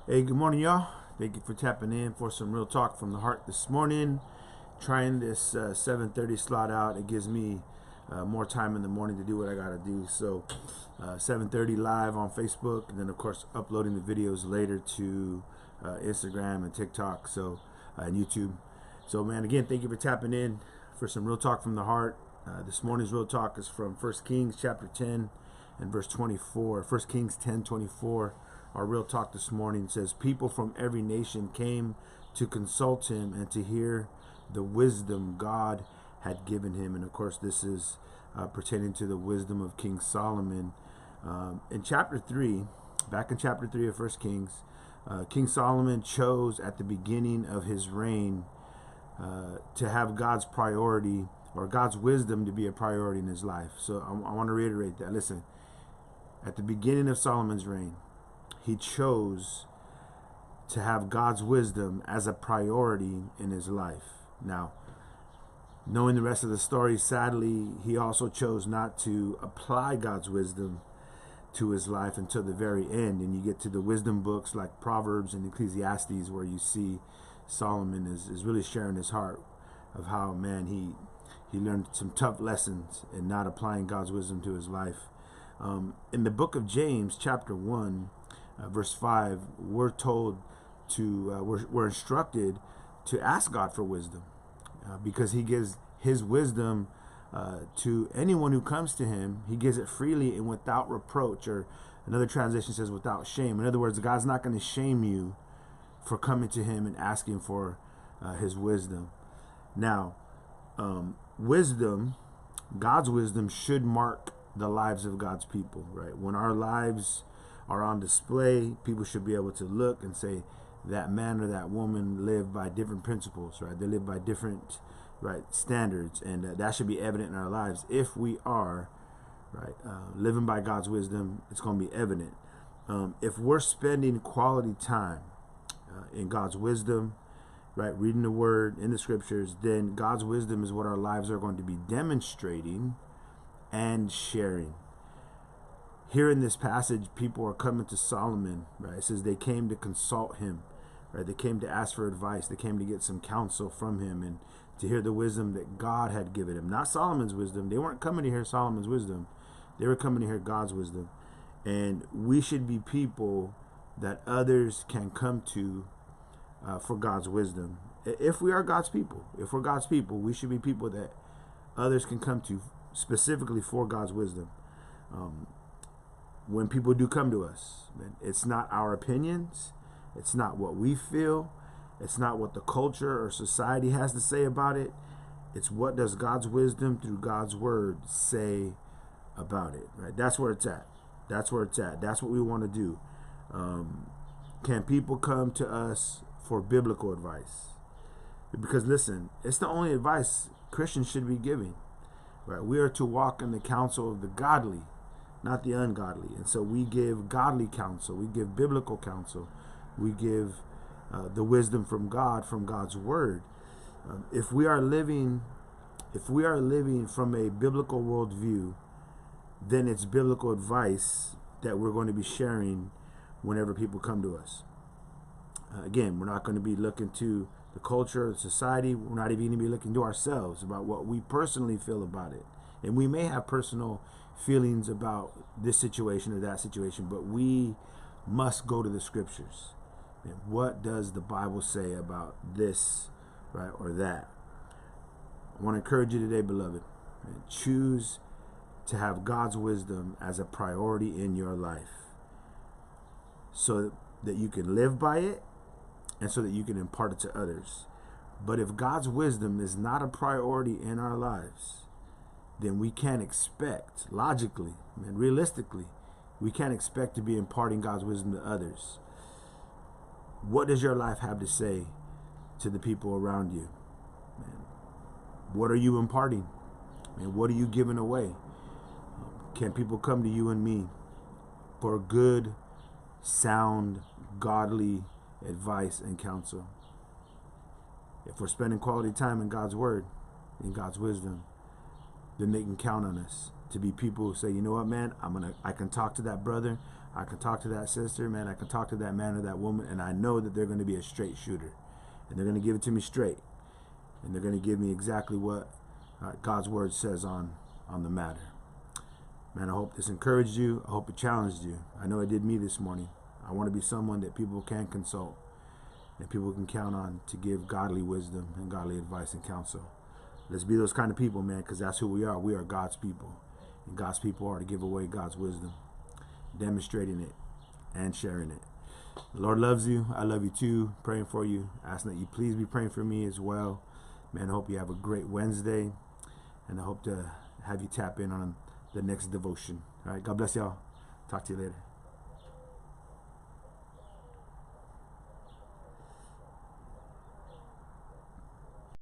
Hey, good morning, y'all. Thank you for tapping in for some real talk from the heart this morning. Trying this 7:30 slot out. It gives me more time in the morning to do what I gotta do. So 7:30 live on Facebook, and then of course uploading the videos later to Instagram and TikTok, and YouTube. So man, again, thank you for tapping in for some real talk from the heart. This morning's real talk is from 1 Kings chapter 10 and verse 24. 1 Kings 10:24. Our real talk this morning says, people from every nation came to consult him and to hear the wisdom God had given him. And of course, this is pertaining to the wisdom of King Solomon. In chapter 3, back in chapter 3 of 1 Kings, King Solomon chose at the beginning of his reign to have God's priority, or God's wisdom, to be a priority in his life. So I want to reiterate that. Listen, at the beginning of Solomon's reign, he chose to have God's wisdom as a priority in his life. Now, knowing the rest of the story, sadly, he also chose not to apply God's wisdom to his life until the very end. And you get to the wisdom books like Proverbs and Ecclesiastes, where you see Solomon is really sharing his heart of how, man, he learned some tough lessons in not applying God's wisdom to his life. In the book of James, chapter 1, verse 5, we're told we're instructed to ask God for wisdom, because he gives his wisdom to anyone who comes to him. He gives it freely and without reproach, or another translation says without shame. In other words, God's not going to shame you for coming to him and asking for his wisdom. Now, wisdom, God's wisdom, should mark the lives of God's people, right? When our lives are on display, people should be able to look and say, that man or that woman lived by different principles, right? They live by different, right, standards, and that should be evident in our lives. If we are, right, living by God's wisdom, it's going to be evident. If we're spending quality time in God's wisdom, right, reading the Word in the Scriptures, then God's wisdom is what our lives are going to be demonstrating and sharing. Here in this passage, people are coming to Solomon, right? It says they came to consult him, right? They came to ask for advice. They came to get some counsel from him and to hear the wisdom that God had given him. Not Solomon's wisdom. They weren't coming to hear Solomon's wisdom. They were coming to hear God's wisdom. And we should be people that others can come to for God's wisdom. If we are God's people, if we're God's people, we should be people that others can come to specifically for God's wisdom. When people do come to us, it's not our opinions, it's not what we feel, it's not what the culture or society has to say about it. It's what does God's wisdom through God's word say about it, right? That's where it's at. That's where it's at. That's what we want to do. Can people come to us for biblical advice? Because listen, it's the only advice Christians should be giving, right? We are to walk in the counsel of the godly, not the ungodly. And so we give godly counsel, we give biblical counsel, we give the wisdom from God, from God's word. If we are living from a biblical worldview, then it's biblical advice that we're going to be sharing whenever people come to us. Again, we're not going to be looking to the culture, the society. We're not even going to be looking to ourselves about what we personally feel about it. And we may have personal feelings about this situation or that situation, but we must go to the scriptures. And what does the Bible say about this, right, or that? I want to encourage you today, beloved, choose to have God's wisdom as a priority in your life so that you can live by it and so that you can impart it to others. But if God's wisdom is not a priority in our lives, then we can't expect, logically and realistically, we can't expect to be imparting God's wisdom to others. What does your life have to say to the people around you? Man, what are you imparting? And what are you giving away? Can people come to you and me for good, sound, godly advice and counsel? If we're spending quality time in God's word, in God's wisdom, then they can count on us to be people who say, you know what, man, I can talk to that brother, I can talk to that sister, man. I can talk to that man or that woman, and I know that they're going to be a straight shooter, and they're going to give it to me straight, and they're going to give me exactly what God's word says on the matter. Man, I hope this encouraged you. I hope it challenged you. I know it did me this morning. I want to be someone that people can consult and people can count on to give godly wisdom and godly advice and counsel. Let's be those kind of people, man, because that's who we are. We are God's people. And God's people are to give away God's wisdom, demonstrating it and sharing it. The Lord loves you. I love you too. Praying for you. Asking that you please be praying for me as well. Man, I hope you have a great Wednesday. And I hope to have you tap in on the next devotion. All right. God bless y'all. Talk to you later.